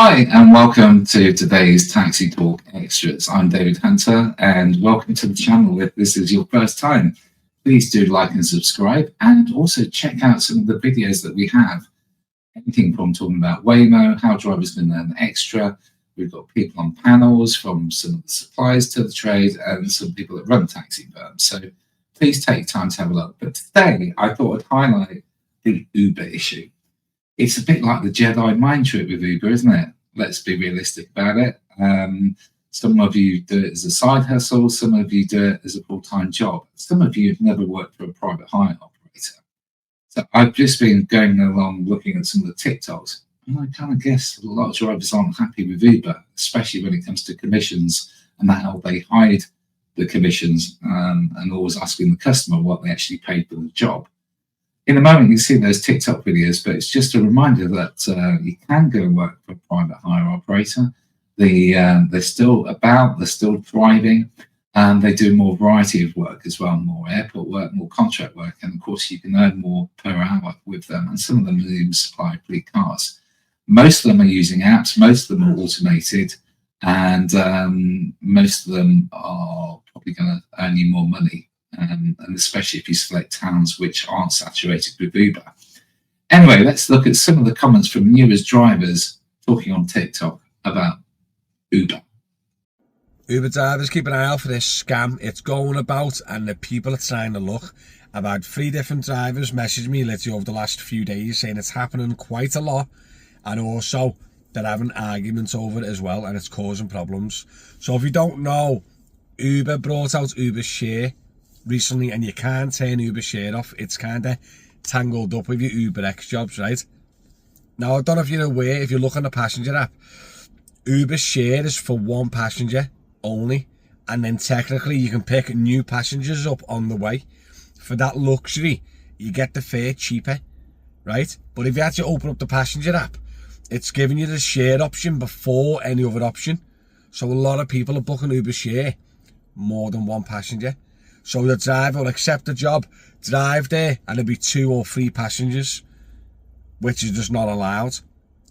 Hi, and welcome to today's Taxi Talk Extras. I'm David Hunter, and welcome to the channel. If this is your first time, please do like and subscribe, and also check out some of the videos that we have. Anything from talking about Waymo, how drivers can earn extra. We've got people on panels from some of the suppliers to the trade and some people that run taxi firms. So please take time to have a look. But today, I thought I'd highlight the Uber issue. It's a bit like the Jedi mind trick with Uber, isn't it? Let's be realistic about it. Some of you do it as a side hustle. Some of you do it as a full-time job. Some of you have never worked for a private hire operator. So I've just been going along looking at some of the TikToks, and I kind of guess a lot of drivers aren't happy with Uber, especially when it comes to commissions and how they hide the commissions and always asking the customer what they actually paid for the job. In a moment, you see those TikTok videos, but it's just a reminder that you can go and work for a private hire operator. They're still about, they're still thriving, and they do more variety of work as well, more airport work, more contract work, and of course you can earn more per hour with them, and some of them even supply fleet cars. Most of them are using apps, most of them are automated, and most of them are probably going to earn you more money. And especially if you select towns which aren't saturated with Uber. Anyway, let's look at some of the comments from newest drivers talking on TikTok about Uber. Uber drivers, keep an eye out for this scam. It's going about and the people are trying to look. I've had 3 different drivers message me literally over the last few days saying it's happening quite a lot, and also they're having arguments over it as well, and it's causing problems. So if you don't know, Uber brought out Uber Share recently, and you can't turn Uber Share off. It's kind of tangled up with your UberX jobs, right? Now, I don't know if you're aware, if you look on the passenger app, Uber Share is for one passenger only, and then technically you can pick new passengers up on the way. For that luxury, you get the fare cheaper, right? But if you actually open up the passenger app, it's giving you the share option before any other option. So a lot of people are booking Uber Share more than one passenger. So the driver will accept the job, drive there, and there'll be 2 or 3 passengers, which is just not allowed.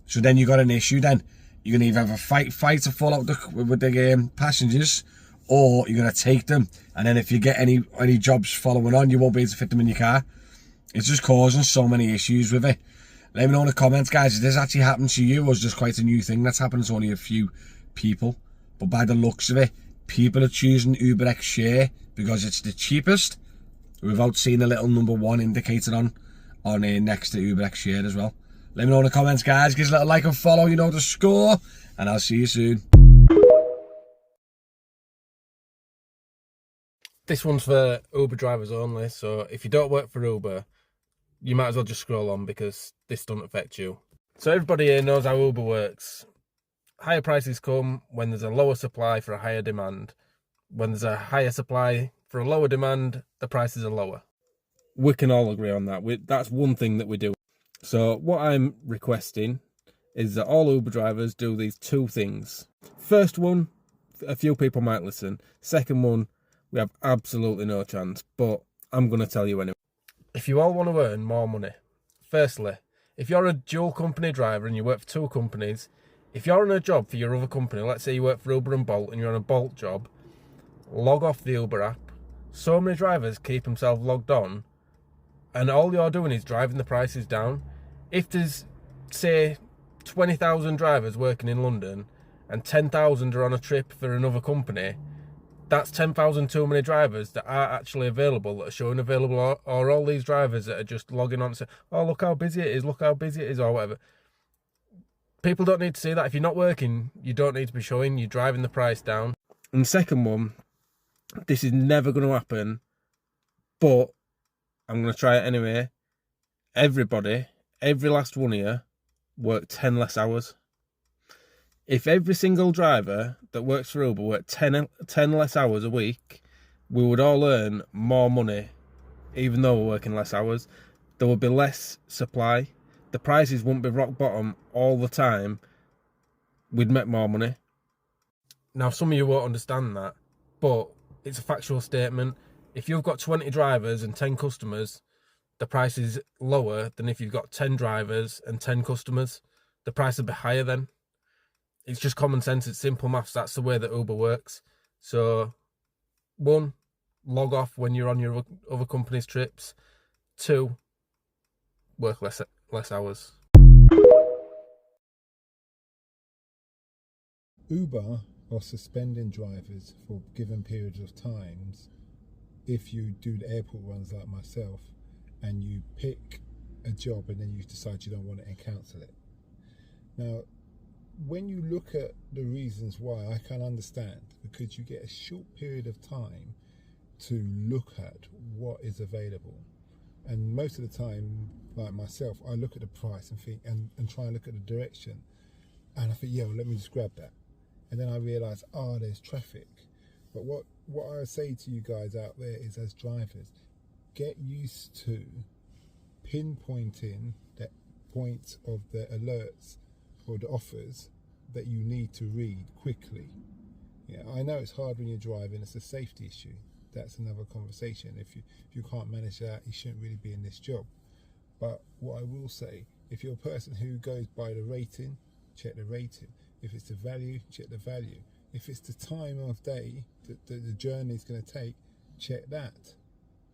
So then you got an issue. Then you're gonna either have a fight to fall out with the passengers, or you're gonna take them. And then if you get any jobs following on, you won't be able to fit them in your car. It's just causing so many issues with it. Let me know in the comments, guys, if this actually happened to you, or is just quite a new thing that's happened to only a few people. But by the looks of it, people are choosing UberX Share because it's the cheapest, without seeing a little number 1 indicated on next to UberX Share as well. Let me know in the comments, guys. Give us a little like and follow, you know the score, and I'll see you soon. This one's for Uber drivers only, so if you don't work for Uber, you might as well just scroll on because this doesn't affect you. So everybody here knows how Uber works. Higher prices come when there's a lower supply for a higher demand. When there's a higher supply for a lower demand, the prices are lower. We can all agree on that. That's one thing that we do. So what I'm requesting is that all Uber drivers do these 2 things. First one, a few people might listen. Second one, we have absolutely no chance, but I'm going to tell you anyway. If you all want to earn more money, firstly, if you're a dual company driver and you work for 2 companies, if you're on a job for your other company, let's say you work for Uber and Bolt and you're on a Bolt job, log off the Uber app. So many drivers keep themselves logged on, and all you're doing is driving the prices down. If there's, say, 20,000 drivers working in London and 10,000 are on a trip for another company, that's 10,000 too many drivers that are actually available, that are showing available, or all these drivers that are just logging on and say, oh, look how busy it is, look how busy it is, or whatever. People don't need to see that. If you're not working, you don't need to be showing. You're driving the price down. And the second one, this is never going to happen, but I'm going to try it anyway. Everybody, every last one of you, work 10 less hours. If every single driver that works for Uber worked 10 less hours a week, we would all earn more money, even though we're working less hours. There would be less supply. The prices wouldn't be rock bottom all the time. We'd make more money. Now, some of you won't understand that, but it's a factual statement. If you've got 20 drivers and 10 customers, the price is lower than if you've got 10 drivers and 10 customers. The price will be higher then. it's just common sense. It's simple maths. That's the way that Uber works. So, 1, log off when you're on your other company's trips. 2, work less hours. Uber are suspending drivers for given periods of times if you do the airport runs like myself and you pick a job and then you decide you don't want it and cancel it. Now, when you look at the reasons why, I can understand, because you get a short period of time to look at what is available. And most of the time, like myself, I look at the price and think and try and look at the direction, and I think, yeah, well, let me just grab that. And then I realise, there's traffic. But what I say to you guys out there is, as drivers, get used to pinpointing that point of the alerts or the offers that you need to read quickly. Yeah, I know it's hard when you're driving, it's a safety issue. That's another conversation. If you can't manage that, you shouldn't really be in this job. But what I will say, if you're a person who goes by the rating, check the rating. If it's the value, check the value. If it's the time of day that the journey is going to take, check that.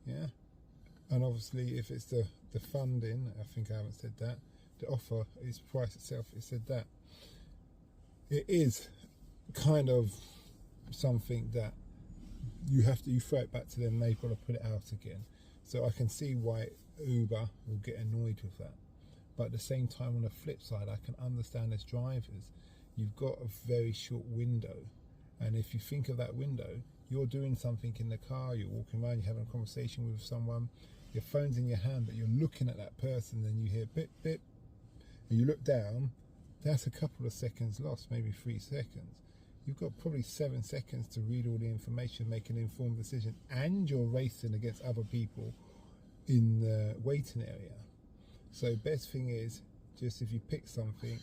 Yeah. And obviously, if it's the funding, I think I haven't said that. The offer is price itself. It said that. It is kind of something that you throw it back to them. They've got to put it out again. So I can see why Uber will get annoyed with that. But at the same time, on the flip side, I can understand as drivers, you've got a very short window. And if you think of that window, you're doing something in the car, you're walking around, you're having a conversation with someone, your phone's in your hand, but you're looking at that person, and you hear bip, bip, and you look down, that's a couple of seconds lost, maybe 3 seconds. You've got probably 7 seconds to read all the information, make an informed decision, and you're racing against other people in the waiting area. So best thing is, just if you pick something,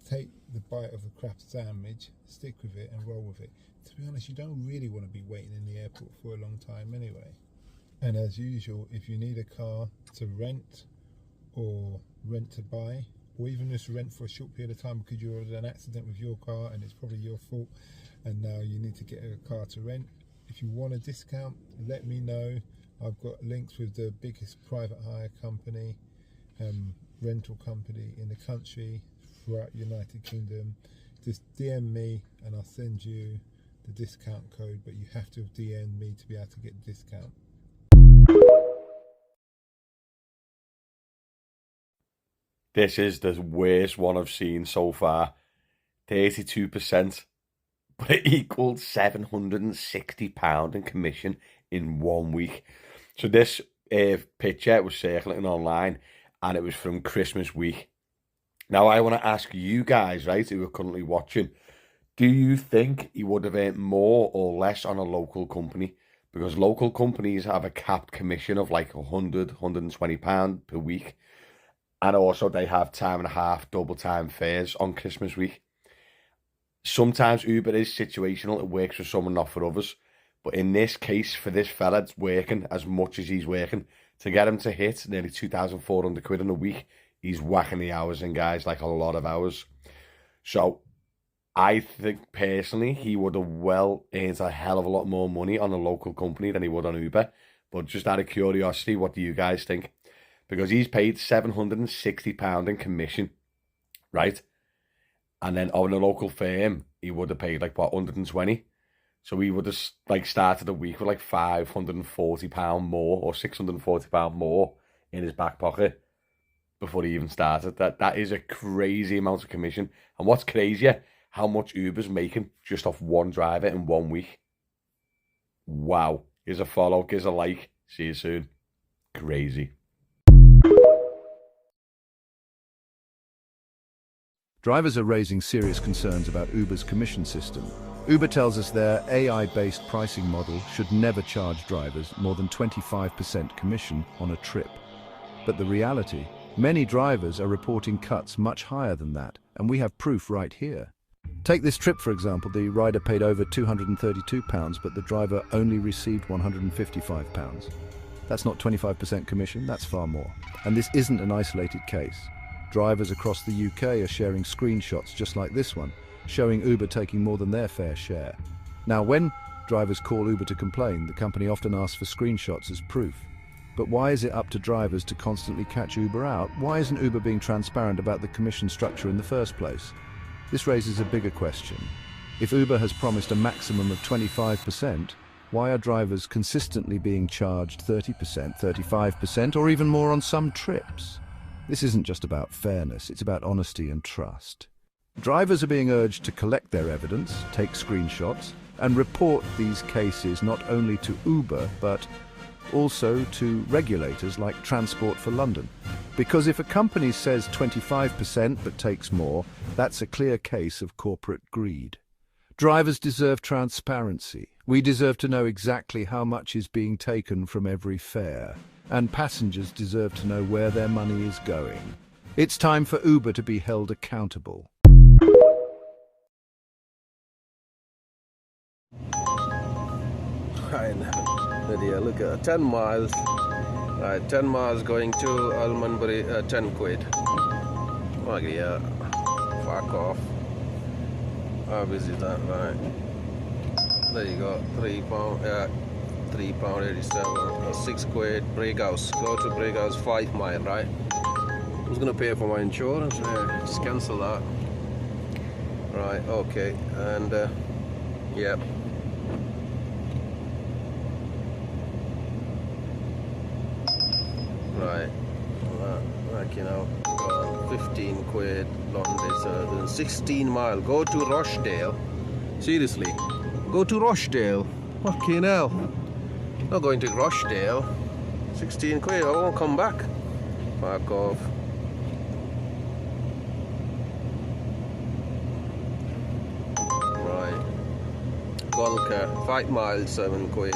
take the bite of the Kraft sandwich, stick with it and roll with it. To be honest, you don't really want to be waiting in the airport for a long time anyway. And as usual, if you need a car to rent or rent to buy, or even just rent for a short period of time because you had an accident with your car and it's probably your fault and now you need to get a car to rent, if you want a discount, let me know. I've got links with the biggest private hire company, rental company in the country throughout United Kingdom. Just DM me and I'll send you the discount code, but you have to DM me to be able to get the discount. This is the worst one I've seen so far. 32%, but it equaled £760 in commission in 1 week. So this picture was circulating online, and it was from Christmas week. Now I want to ask you guys, right, who are currently watching, do you think he would have earned more or less on a local company? Because local companies have a capped commission of like £100, £120 per week. And also they have time and a half, double time fares on Christmas week. Sometimes Uber is situational. It works for some and not for others. But in this case, for this fella, it's working as much as he's working. To get him to hit nearly 2,400 quid in a week, he's whacking the hours in, guys, like a lot of hours. So I think personally he would have well earned a hell of a lot more money on a local company than he would on Uber. But just out of curiosity, what do you guys think? Because he's paid £760 in commission, right? And then on a local firm, he would have paid like, what, 120? So he would have like started the week with like £540 more or £640 more in his back pocket before he even started. That is a crazy amount of commission. And what's crazier, how much Uber's making just off one driver in 1 week. Wow. Give us a follow, give us a like. See you soon. Crazy. Drivers are raising serious concerns about Uber's commission system. Uber tells us their AI-based pricing model should never charge drivers more than 25% commission on a trip. But the reality, many drivers are reporting cuts much higher than that, and we have proof right here. Take this trip, for example. The rider paid over £232, but the driver only received £155. That's not 25% commission, that's far more. And this isn't an isolated case. Drivers across the UK are sharing screenshots just like this one, showing Uber taking more than their fair share. Now, when drivers call Uber to complain, the company often asks for screenshots as proof. But why is it up to drivers to constantly catch Uber out? Why isn't Uber being transparent about the commission structure in the first place? This raises a bigger question. If Uber has promised a maximum of 25%, why are drivers consistently being charged 30%, 35%, or even more on some trips? This isn't just about fairness, it's about honesty and trust. Drivers are being urged to collect their evidence, take screenshots, and report these cases not only to Uber, but also to regulators like Transport for London. Because if a company says 25% but takes more, that's a clear case of corporate greed. Drivers deserve transparency. We deserve to know exactly how much is being taken from every fare. And passengers deserve to know where their money is going. It's time for Uber to be held accountable. Right now, look at 10 miles. Right, 10 miles going to Almondbury, 10 quid. Oh yeah, fuck off. How busy is that? Right. There you go, £3, £3.87, 6 quid, Brighouse. Go to Brighouse, 5 mile, right? Who's gonna pay for my insurance? Just cancel that. Right, okay, and yep. Right, working out 15 quid, London, 16 mile. Go to Rochdale. Seriously, go to Rochdale. Fucking hell. Not going to Rochdale. 16 quid, I won't come back. Fuck off. Right. Golka, 5 miles, 7 quid.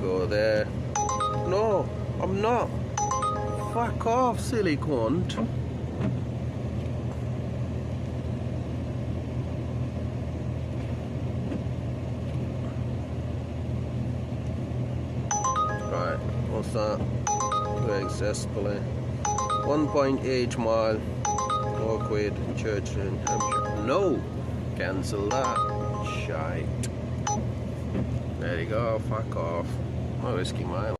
Go there. No, I'm not. Fuck off, silly cunt. Right, what's that? Very accessibly. 1.8 mile. 4 quid. Church in Hampshire. No! Cancel that. Shite. There you go, fuck off. No risky mile.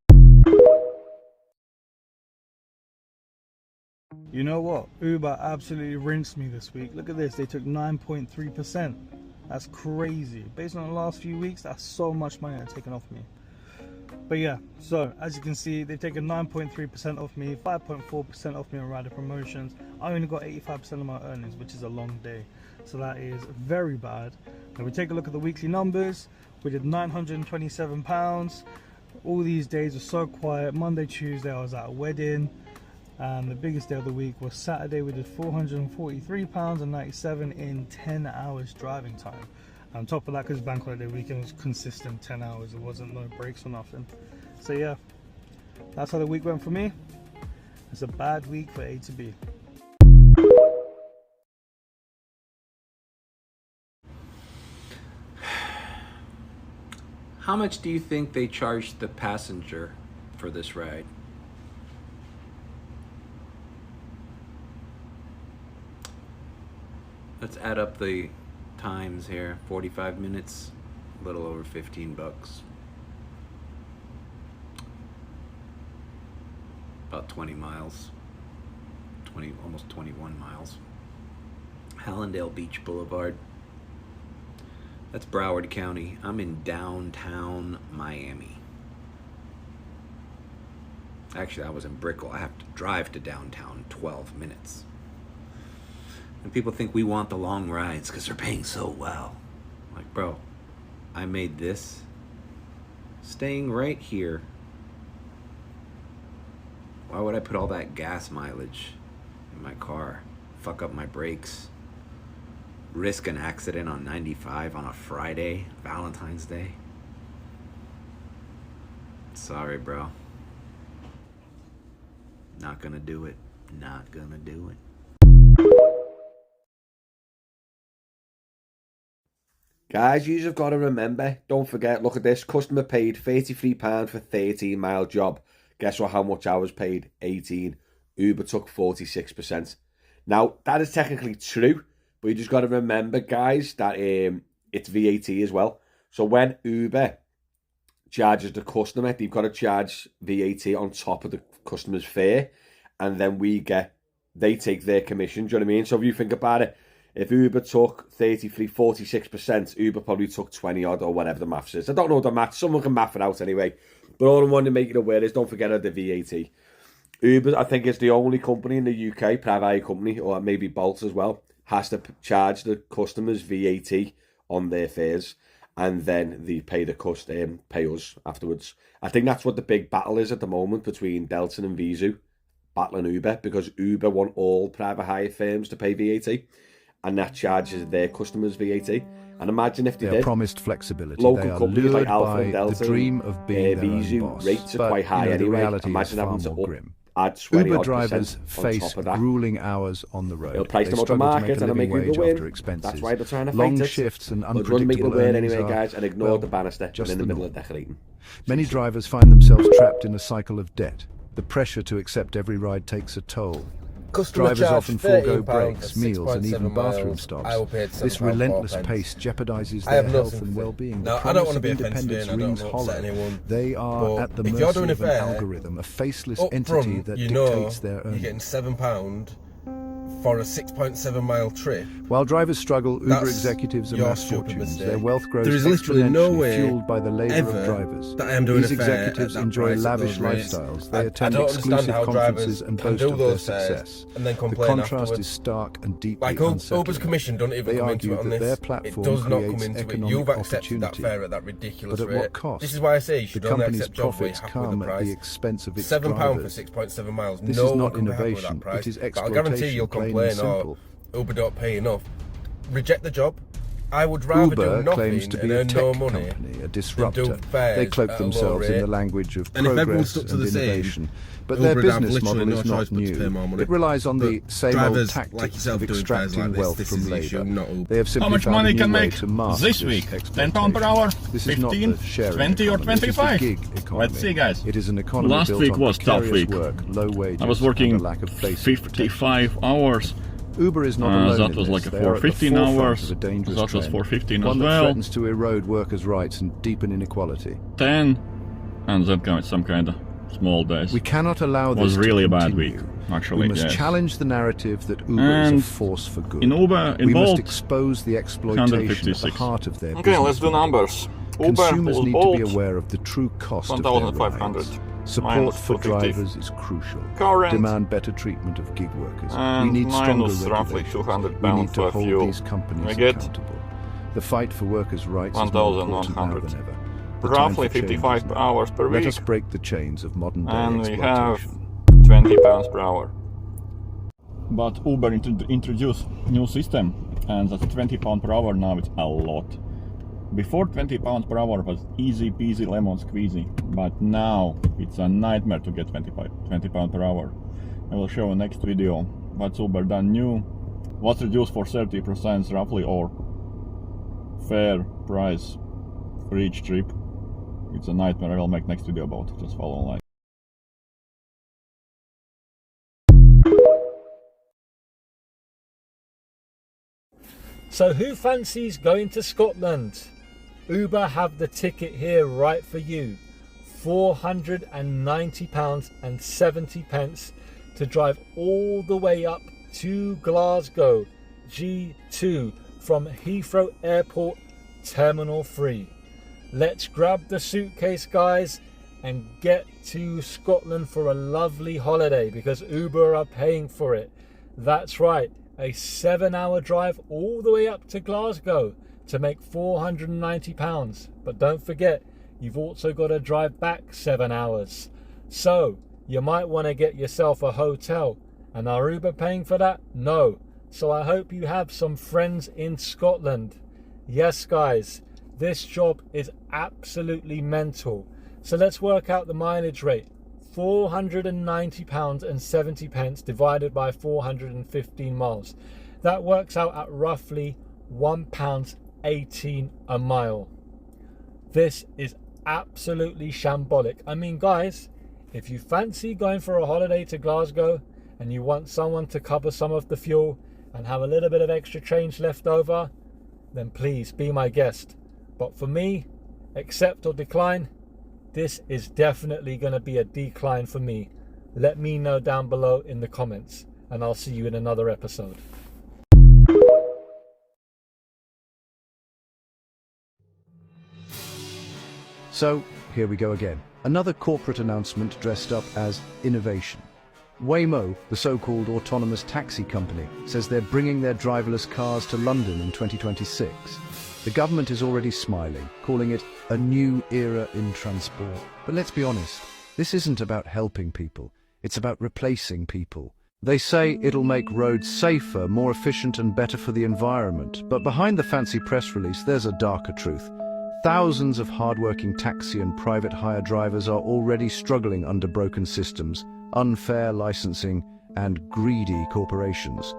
You know what? Uber absolutely rinsed me this week. Look at this, they took 9.3%. That's crazy. Based on the last few weeks, that's so much money they're taking off me. But yeah, so as you can see, they've taken 9.3% off me, 5.4% off me on rider promotions. I only got 85% of my earnings, which is a long day. So that is very bad. Now we take a look at the weekly numbers. We did £927. All these days are so quiet. Monday, Tuesday, I was at a wedding. And the biggest day of the week was Saturday. We did £443.97 in 10 hours driving time. On top of that, because bank holiday weekend was consistent 10 hours. It wasn't no breaks or nothing. So yeah, that's how the week went for me. It's a bad week for A to B. How much do you think they charged the passenger for this ride? Let's add up the times here. 45 minutes, a little over 15 bucks. About 20 miles. 20, almost 21 miles. Hallandale Beach Boulevard. That's Broward County. I'm in downtown Miami. Actually, I was in Brickell. I have to drive to downtown 12 minutes. And people think we want the long rides because they're paying so well. Like, bro, I made this staying right here. Why would I put all that gas mileage in my car? Fuck up my brakes. Risk an accident on 95 on a Friday, Valentine's Day. Sorry, bro. Not gonna do it. Not gonna do it. Guys, you've got to remember, don't forget, look at this, customer paid £33 for 13-mile job. Guess what, how much I was paid? 18. Uber took 46%. Now, that is technically true, But you just got to remember, guys, that it's VAT as well. So when Uber charges the customer, they've got to charge VAT on top of the customer's fare, and then they take their commission. Do you know what I mean? So if you think about it, if Uber took 33, 46%, Uber probably took 20 odd or whatever the maths is. I don't know the maths. Someone can math it out anyway. But all I want to make it aware is don't forget the VAT. Uber, I think, is the only company in the UK, private company, or maybe Bolt as well, has to charge the customers VAT on their fares, and then they pay us afterwards. I think that's what the big battle is at the moment between Delta and Vizu, battling Uber, because Uber want all private hire firms to pay VAT, and that charges their customers VAT. And imagine if they are did. Promised flexibility. Local they are companies like lured Alpha by and Delta, the dream of being their own Vizu boss. rates are But, quite high the anyway. reality Imagine is far having to more grim. add 20 Uber odd drivers percent on face top of that. grueling hours on the road. They'll price They them out the struggle to market make a and they'll living make wage Uber win. after expenses. That's why they're trying to Long fight it. shifts and But just make it unpredictable aware earnings anyway, are, guys, and ignore well, the banister just in the the middle norm. of decorating. Many drivers find themselves trapped in a cycle of debt. The pressure to accept every ride takes a toll. Customer Drivers charge often forego £13 breaks, for meals, and 6.7 even bathroom miles. stops. I will pay This £7.04. relentless pace jeopardizes I their have no health and sympathy. well-being. No, The I don't promise want to of be offensive independence and I don't rings want to upset hollow. anyone. They are But at the if you're mercy doing a of an fare, algorithm, a faceless up entity front, that you know dictates their you're earnings. getting £7 for a 6.7 mile trip. While drivers struggle, Uber That's executives your amass stupid fortunes. mistake. Their wealth grows There is literally no exponentially, way fueled by the labour ever of drivers. that I am doing These a fare executives at that enjoy price at lavish those rates. lifestyles. They I attend don't understand exclusive how conferences drivers and can boast do of their those fares success. and then The complain contrast afterwards. is stark and deeply Like unsettling. Uber's commission don't even They come into argue it on that their this. platform It does not creates come into it. economic You've accepted that opportunity. fare at that ridiculous But at rate. what cost? This is why I say you should The only company's accept jobs where you're profits happy with come the at price. the expense of its £7 for drivers. 6.7 miles. This No is one not can be happy with that innovation, price. it is But I guarantee exploitation, you'll plain and complain, simple. Uber don't pay enough. Reject the job. I would rather do Uber nothing claims to be and a earn tech no money company, a than disruptor. do fares They cloak at a low themselves in rate. the language of And if everyone progress stuck to and the same, innovation. But Uber their would have business literally model no is not choice but to pay more new. money. It relies on the But same old drivers tactics like yourself of doing fares extracting like this, wealth this from is the issue, labour. not Uber. They have simply How much found money a new can way make to master this week? £10 per exploitation. hour? This is not 15, the sharing 20 or economy, it is the 25? gig economy. Let's see, guys. It is an economy Last built week on was tough precarious week. work, low wages, I was and working a lack of basic protection. 55 hours. Uber is not alone that in was this. like They for are at the 15 forefront hours. of a dangerous That was trend, for 15 one as that well. threatens to erode workers' rights and deepen inequality. 10, and then comes some kind of small days. We cannot allow this was really to a bad continue. week, actually. We must yes. challenge the narrative that Uber And is a force for good. in Uber, in we must Bolt, expose the exploitation at the 156. heart of their Okay, business let's do model. numbers. Uber Consumers plus need Bolt, to be aware of the true cost of their 1,500. rides. Support Minus for 250. drivers is crucial. Car rent. Demand better treatment of gig workers. We And need stronger minus roughly regulations. £200 We need to for hold fuel. these companies We get accountable. The fight for workers' rights is more important now 1,100. than ever. The time Roughly for change 55 is now. hours per Let week. us break the chains of modern day And we have exploitation. £20 per hour. But Uber introduced new system, and that's £20 per hour. Now it's a lot. Before £20 per hour was easy peasy lemon squeezy, but now it's a nightmare to get £20 per hour. I will show in next video what's Uber done new, what's reduced for 30% roughly, or fair price for each trip. It's a nightmare. I will make next video about it. Just follow online. So who fancies going to Scotland? Uber have the ticket here right for you. £490.70 to drive all the way up to Glasgow, G2, from Heathrow Airport, Terminal 3. Let's grab the suitcase, guys, and get to Scotland for a lovely holiday, because Uber are paying for it. That's right, a 7-hour drive all the way up to Glasgow to make £490. But don't forget, you've also got to drive back 7 hours. So you might want to get yourself a hotel. And are Uber paying for that? No. So I hope you have some friends in Scotland. Yes, guys, this job is absolutely mental. So let's work out the mileage rate. £490.70 divided by 415 miles. That works out at roughly £1.18 a mile. This is absolutely shambolic. I mean, guys, if you fancy going for a holiday to Glasgow and you want someone to cover some of the fuel, and have a little bit of extra change left over, then please be my guest. But for me, accept or decline, this is definitely going to be a decline for me. Let me know down below in the comments, and I'll see you in another episode. So, here we go again. Another corporate announcement dressed up as innovation. Waymo, the so-called autonomous taxi company, says they're bringing their driverless cars to London in 2026. The government is already smiling, calling it a new era in transport. But let's be honest, this isn't about helping people, it's about replacing people. They say it'll make roads safer, more efficient and better for the environment. But behind the fancy press release, there's a darker truth. Thousands of hardworking taxi and private hire drivers are already struggling under broken systems, unfair licensing and greedy corporations.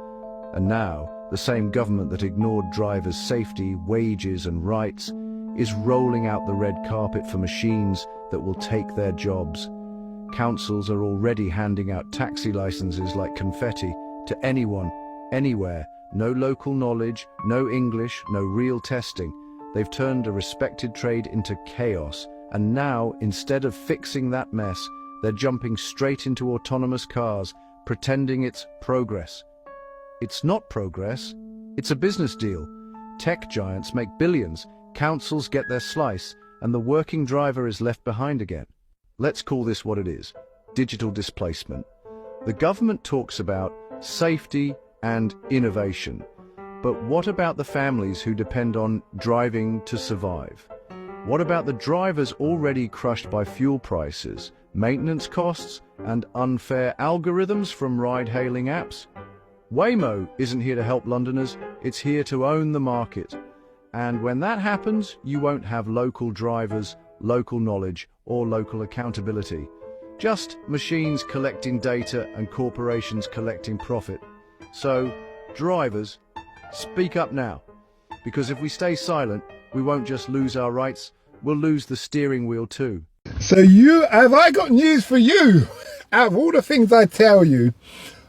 And now, the same government that ignored drivers' safety, wages and rights is rolling out the red carpet for machines that will take their jobs. Councils are already handing out taxi licenses like confetti to anyone, anywhere. No local knowledge, no English, no real testing. They've turned a respected trade into chaos, and now, instead of fixing that mess, they're jumping straight into autonomous cars, pretending it's progress. It's not progress, it's a business deal. Tech giants make billions, councils get their slice, and the working driver is left behind again. Let's call this what it is: digital displacement. The government talks about safety and innovation. But what about the families who depend on driving to survive? What about the drivers already crushed by fuel prices, maintenance costs, and unfair algorithms from ride-hailing apps? Waymo isn't here to help Londoners, it's here to own the market. And when that happens, you won't have local drivers, local knowledge, or local accountability. Just machines collecting data and corporations collecting profit. So, drivers, speak up now, because if we stay silent, we won't just lose our rights, we'll lose the steering wheel too. So have I got news for you? Out of all the things I tell you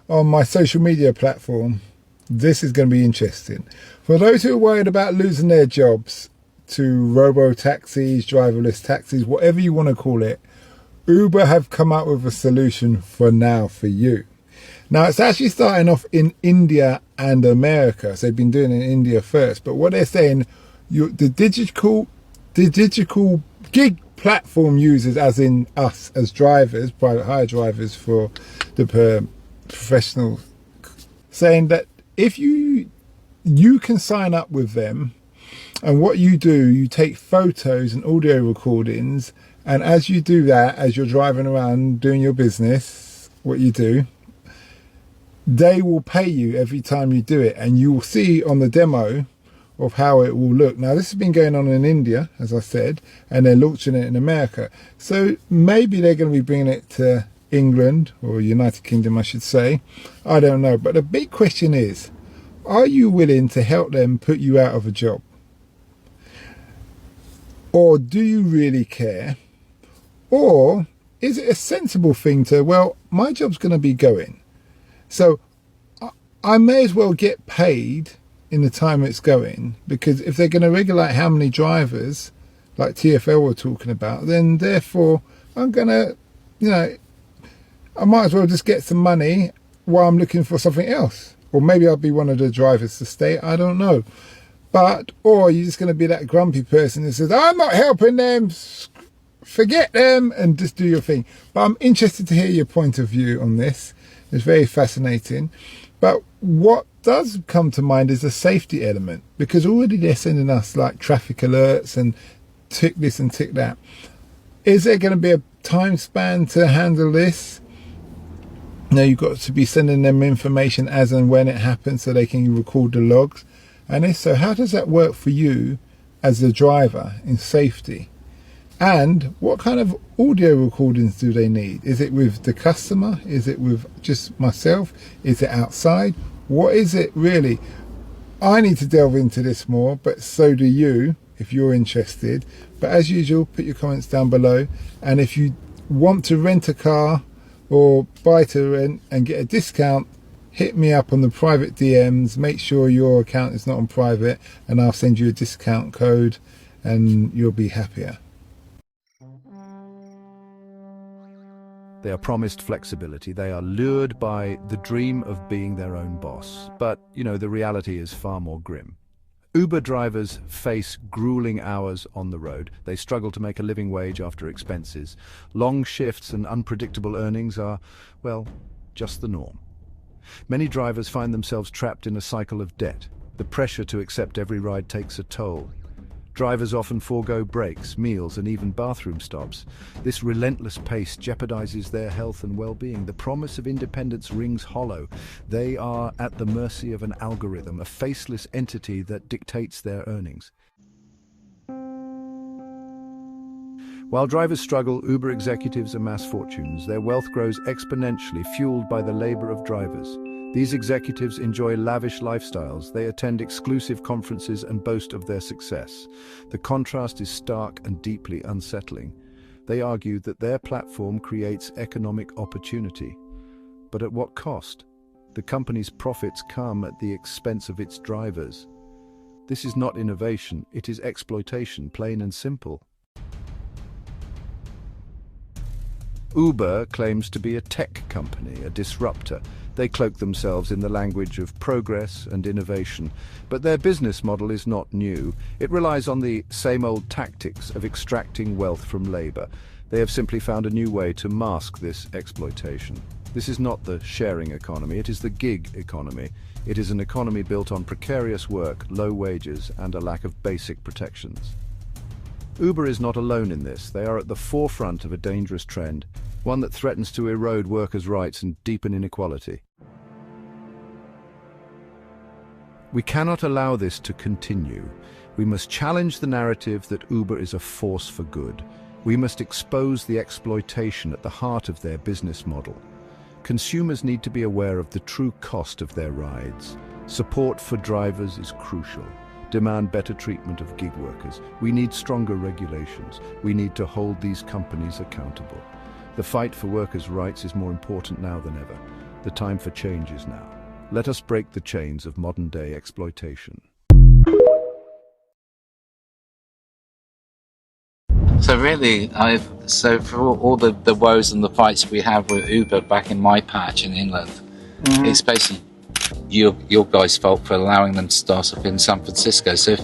on my social media platform, this is going to be interesting. For those who are worried about losing their jobs to robo-taxis, driverless taxis, whatever you want to call it, Uber have come up with a solution for now for you. Now, it's actually starting off in India and America. So they've been doing it in India first. But what they're saying, the digital gig platform users, as in us as drivers, private hire drivers for the professional, saying that if you can sign up with them, and what you do, you take photos and audio recordings, and as you do that, as you're driving around doing your business, what you do, they will pay you every time you do it, and you will see on the demo of how it will look. Now, this has been going on in India, as I said, and they're launching it in America. So maybe they're going to be bringing it to England, or United Kingdom, I should say. I don't know. But the big question is, are you willing to help them put you out of a job? Or do you really care? Or is it a sensible thing to, well, my job's going to be going, so I may as well get paid in the time it's going, because if they're going to regulate how many drivers, like TfL were talking about, then therefore I'm going to, I might as well just get some money while I'm looking for something else. Or maybe I'll be one of the drivers to stay, I don't know. But, or you're just going to be that grumpy person that says, I'm not helping them, forget them, and just do your thing. But I'm interested to hear your point of view on this. It's very fascinating. But what does come to mind is the safety element, because already they're sending us like traffic alerts and tick this and tick that. Is there going to be a time span to handle this? Now, you've got to be sending them information as and when it happens so they can record the logs. And if so, how does that work for you as the driver in safety? And what kind of audio recordings do they need? Is it with the customer? Is it with just myself? Is it outside? What is it really? I need to delve into this more, but so do you if you're interested. But as usual, put your comments down below. And if you want to rent a car or buy to rent and get a discount, hit me up on the private DMs. Make sure your account is not on private, and I'll send you a discount code and you'll be happier. They are promised flexibility. They are lured by the dream of being their own boss. But, you know, the reality is far more grim. Uber drivers face grueling hours on the road. They struggle to make a living wage after expenses. Long shifts and unpredictable earnings are, well, just the norm. Many drivers find themselves trapped in a cycle of debt. The pressure to accept every ride takes a toll. Drivers often forego breaks, meals, and even bathroom stops. This relentless pace jeopardizes their health and well-being. The promise of independence rings hollow. They are at the mercy of an algorithm, a faceless entity that dictates their earnings. While drivers struggle, Uber executives amass fortunes. Their wealth grows exponentially, fueled by the labor of drivers. These executives enjoy lavish lifestyles. They attend exclusive conferences and boast of their success. The contrast is stark and deeply unsettling. They argue that their platform creates economic opportunity. But at what cost? The company's profits come at the expense of its drivers. This is not innovation, it is exploitation, plain and simple. Uber claims to be a tech company, a disruptor. They cloak themselves in the language of progress and innovation, but their business model is not new. It relies on the same old tactics of extracting wealth from labor. They have simply found a new way to mask this exploitation. This is not the sharing economy, it is the gig economy. It is an economy built on precarious work, low wages, and a lack of basic protections. Uber is not alone in this. They are at the forefront of a dangerous trend, one that threatens to erode workers' rights and deepen inequality. We cannot allow this to continue. We must challenge the narrative that Uber is a force for good. We must expose the exploitation at the heart of their business model. Consumers need to be aware of the true cost of their rides. Support for drivers is crucial. Demand better treatment of gig workers. We need stronger regulations. We need to hold these companies accountable. The fight for workers' rights is more important now than ever. The time for change is now. Let us break the chains of modern-day exploitation. So really, for all the woes and the fights we have with Uber back in my patch in England, it's basically your guys' fault for allowing them to start off in San Francisco. So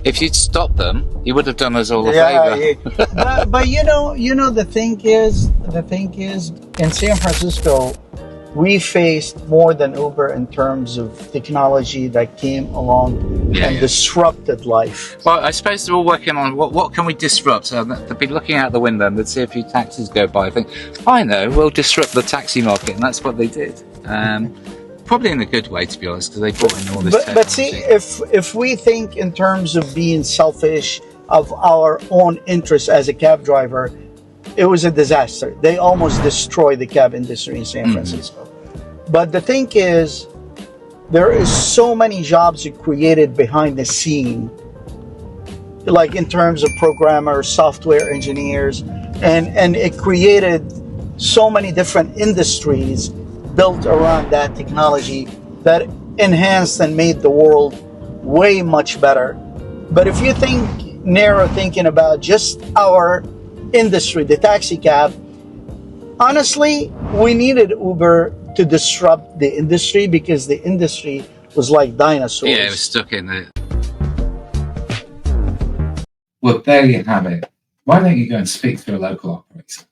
if you'd stopped them, you would have done us all a favor. But you know the thing is in San Francisco we faced more than Uber in terms of technology that came along and disrupted life. Well, I suppose they're all working on what can we disrupt. So they'll be looking out the window and they'd see a few taxis go by. I think, I know, we'll disrupt the taxi market, and that's what they did. Probably in a good way, to be honest, because they brought in all this technology. But see, if we think in terms of being selfish of our own interests as a cab driver, it was a disaster. They almost destroyed the cab industry in San Francisco. But the thing is, there is so many jobs created behind the scene, like in terms of programmers, software engineers, and it created so many different industries built around that technology that enhanced and made the world way much better. But if you think narrow thinking about just our industry, the taxi cab, honestly, we needed Uber to disrupt the industry because the industry was like dinosaurs. Yeah, it was stuck in there. Well, there you have it. Why don't you go and speak to a local operator?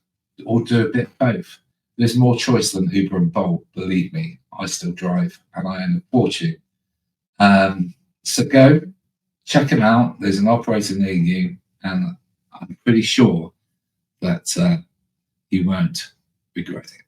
Or do a bit of both? There's more choice than Uber and Bolt, believe me. I still drive and I earn a fortune. So go, check them out. There's an operator near you, and I'm pretty sure that you won't regret it.